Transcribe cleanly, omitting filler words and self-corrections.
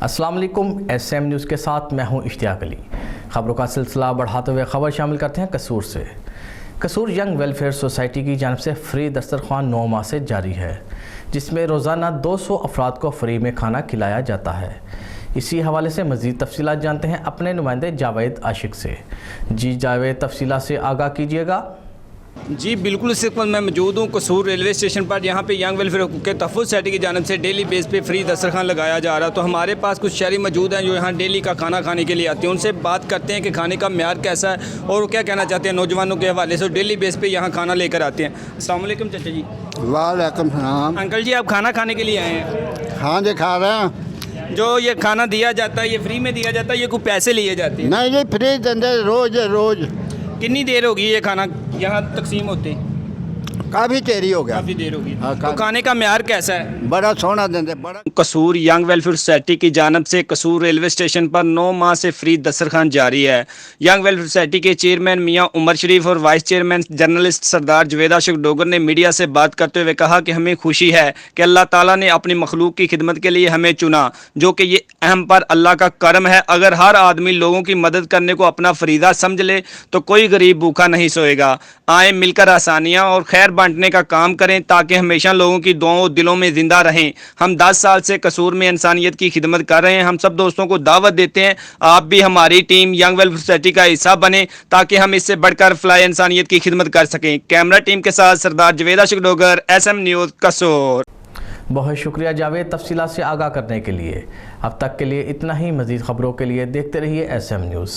अस्सलाम वालेकुम। SM news के साथ मैं हूं इश्तियाक अली। ख़बरों का सिलसिला बढ़ाते हुए ख़बर शामिल करते हैं कसूर से। कसूर यंग वेलफेयर सोसाइटी की जानिब से फ्री दस्तरखान 9 माह से जारी है, जिसमें रोज़ाना 200 अफराद को फ्री में खाना खिलाया जाता है। इसी हवाले से मज़ीद तफसीलात जानते हैं अपने नुमाइंदे जावेद आशिक से। जी जावेद, तफसीलात से आगाह कीजिएगा। जी बिल्कुल, इस वक्त मैं मौजूद हूँ कसूर रेलवे स्टेशन पर। यहाँ पे यंग वेलफेयर के तहफ़्फ़ुज़ सोसाइटी की जानिब से डेली बेस पे फ्री दस्तरखान लगाया जा रहा है। तो हमारे पास कुछ शहरी मौजूद हैं जो यहाँ डेली का खाना खाने के लिए आते हैं। उनसे बात करते हैं कि खाने का म्यार कैसा है और वो क्या कहना चाहते हैं नौजवानों के हवाले से डेली बेस पे यहाँ खाना लेकर आते हैं। अस्सलाम वालेकुम चाचा जी। वालेकुम सलाम। अंकल जी, आप खाना खाने के लिए आए हैं? हाँ जी, खा रहे हैं। जो ये खाना दिया जाता है, ये फ्री में दिया जाता है, ये कोई पैसे लिए जाते हैं? नहीं जी, फ्री देंगे रोज। कितनी देर होगी ये खाना यहाँ तकसीम होते? काफ़ी चेरी हो गया। काफ़ी देर होगी। हाँ, तो खाने का म्यार कैसा है? बड़ा सोना देंगे बड़ा। कसूर यंग वेलफेयर सोसाइटी की जानब से कसूर रेलवे स्टेशन पर 9 माह से फ्री दस्तरखान जारी है। यंग वेलफेयर सोसाइटी के चेयरमैन मियां उमर शरीफ और वाइस चेयरमैन जर्नलिस्ट सरदार जवेद आशिक डोगर ने मीडिया से बात करते हुए कहा कि हमें खुशी है कि अल्लाह ताला ने अपनी मखलूक की खिदमत के लिए हमें चुना, जो कि ये अहम पर अल्लाह का करम है। अगर हर आदमी लोगों की मदद करने को अपना फरीदा समझ ले तो कोई गरीब भूखा नहीं सोएगा। आए मिलकर आसानियाँ और खैर बांटने का काम करें ताकि हमेशा लोगों की दुआओं दिलों में ज़िंदा रहें। हम 10 साल से कसूर में इंसानियत की खिदमत कर रहे हैं। हम सब दोस्तों को दावत देते हैं आप भी हमारी टीम यंग वेलफेयर सोसाइटी का हिस्सा बने ताकि हम इससे बढ़कर फ्लाई इंसानियत की खिदमत कर सकें। कैमरा टीम के साथ सरदार जवेद आशिक डोगर, SM न्यूज़ कसूर। बहुत शुक्रिया जावेद, तफसीलात से आगाह करने के लिए। अब तक के लिए इतना ही। मज़ीद ख़बरों के लिए देखते रहिए SM न्यूज़।